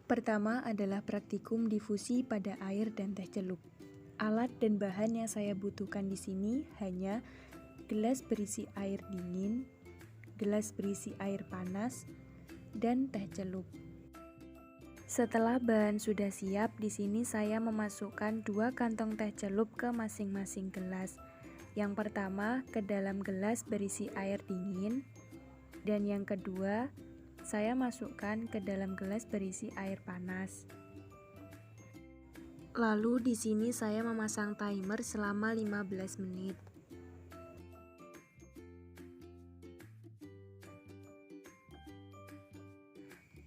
Pertama adalah praktikum difusi pada air dan teh celup. Alat dan bahan yang saya butuhkan di sini hanya gelas berisi air dingin, gelas berisi air panas, dan teh celup. Setelah bahan sudah siap, di sini saya memasukkan 2 kantong teh celup ke masing-masing gelas. Yang pertama ke dalam gelas berisi air dingin, dan yang kedua saya masukkan ke dalam gelas berisi air panas. Lalu di sini saya memasang timer selama 15 menit.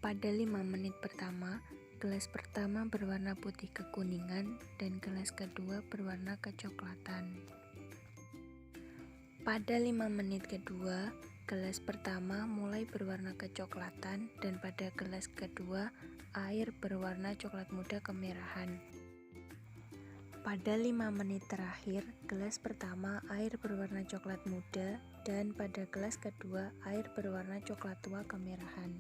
Pada 5 menit pertama, gelas pertama berwarna putih kekuningan dan gelas kedua berwarna kecoklatan. Pada 5 menit kedua, gelas pertama mulai berwarna kecoklatan dan pada gelas kedua air berwarna coklat muda kemerahan. Pada 5 menit terakhir, gelas pertama air berwarna coklat muda dan pada gelas kedua air berwarna coklat tua kemerahan.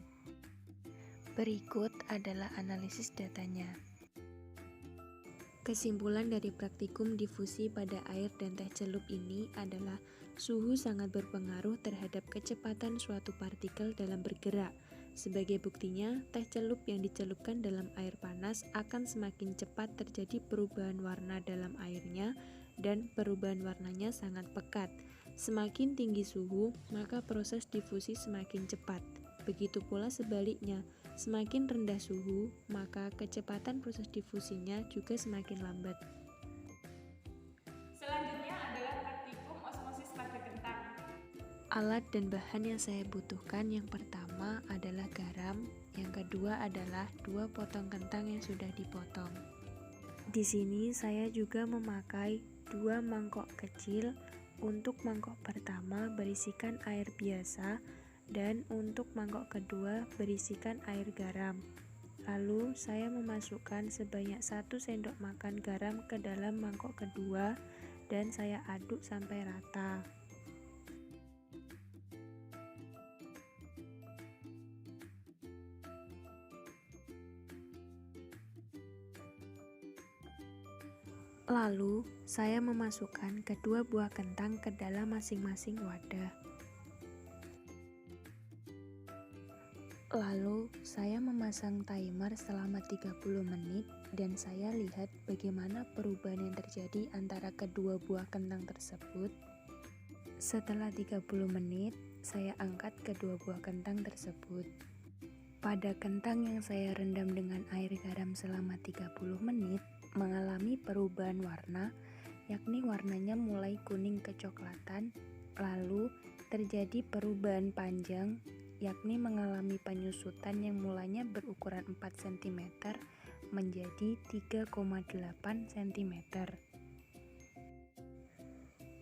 Berikut adalah analisis datanya. Kesimpulan dari praktikum difusi pada air dan teh celup ini adalah suhu sangat berpengaruh terhadap kecepatan suatu partikel dalam bergerak. Sebagai buktinya, teh celup yang dicelupkan dalam air panas akan semakin cepat terjadi perubahan warna dalam airnya dan perubahan warnanya sangat pekat. Semakin tinggi suhu, maka proses difusi semakin cepat. Begitu pula sebaliknya, semakin rendah suhu, maka kecepatan proses difusinya juga semakin lambat. Selanjutnya adalah praktikum osmosis pada kentang. Alat dan bahan yang saya butuhkan yang pertama adalah garam, yang kedua adalah 2 potong kentang yang sudah dipotong. Di sini saya juga memakai 2 mangkok kecil. Untuk mangkok pertama berisikan air biasa dan untuk mangkok kedua berisikan air garam. Lalu saya memasukkan sebanyak 1 sendok makan garam ke dalam mangkok kedua dan saya aduk sampai rata. Lalu saya memasukkan kedua buah kentang ke dalam masing-masing wadah. Lalu saya memasang timer selama 30 menit dan saya lihat bagaimana perubahan yang terjadi antara kedua buah kentang tersebut. Setelah 30 menit, saya angkat kedua buah kentang tersebut. Pada kentang yang saya rendam dengan air garam selama 30 menit, mengalami perubahan warna, yakni warnanya mulai kuning kecoklatan, lalu terjadi perubahan panjang, yakni mengalami penyusutan yang mulanya berukuran 4 cm menjadi 3,8 cm.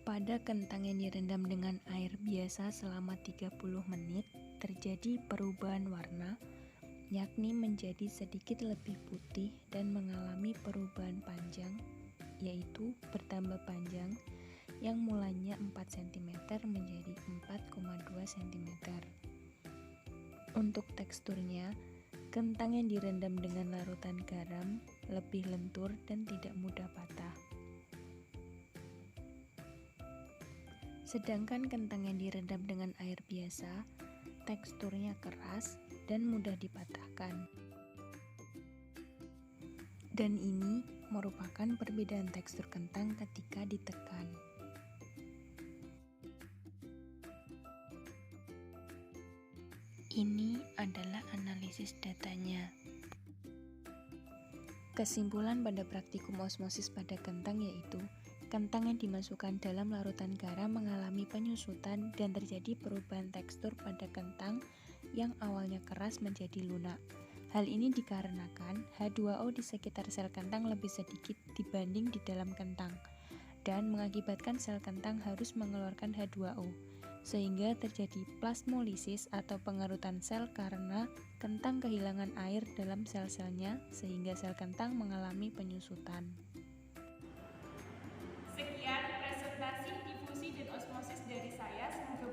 Pada kentang yang direndam dengan air biasa selama 30 menit, terjadi perubahan warna, yakni menjadi sedikit lebih putih dan mengalami perubahan panjang, yaitu bertambah panjang yang mulanya 4 cm menjadi 4,2 cm. Untuk teksturnya, kentang yang direndam dengan larutan garam lebih lentur dan tidak mudah patah. Sedangkan kentang yang direndam dengan air biasa, teksturnya keras dan mudah dipatahkan. Dan ini merupakan perbedaan tekstur kentang ketika ditekan. Ini adalah analisis datanya. Kesimpulan pada praktikum osmosis pada kentang yaitu kentang yang dimasukkan dalam larutan garam mengalami penyusutan dan terjadi perubahan tekstur pada kentang yang awalnya keras menjadi lunak. Hal ini dikarenakan H2O di sekitar sel kentang lebih sedikit dibanding di dalam kentang dan mengakibatkan sel kentang harus mengeluarkan H2O sehingga terjadi plasmolisis atau pengerutan sel karena kentang kehilangan air dalam sel-selnya sehingga sel kentang mengalami penyusutan. Sekian presentasi difusi dan osmosis dari saya, semoga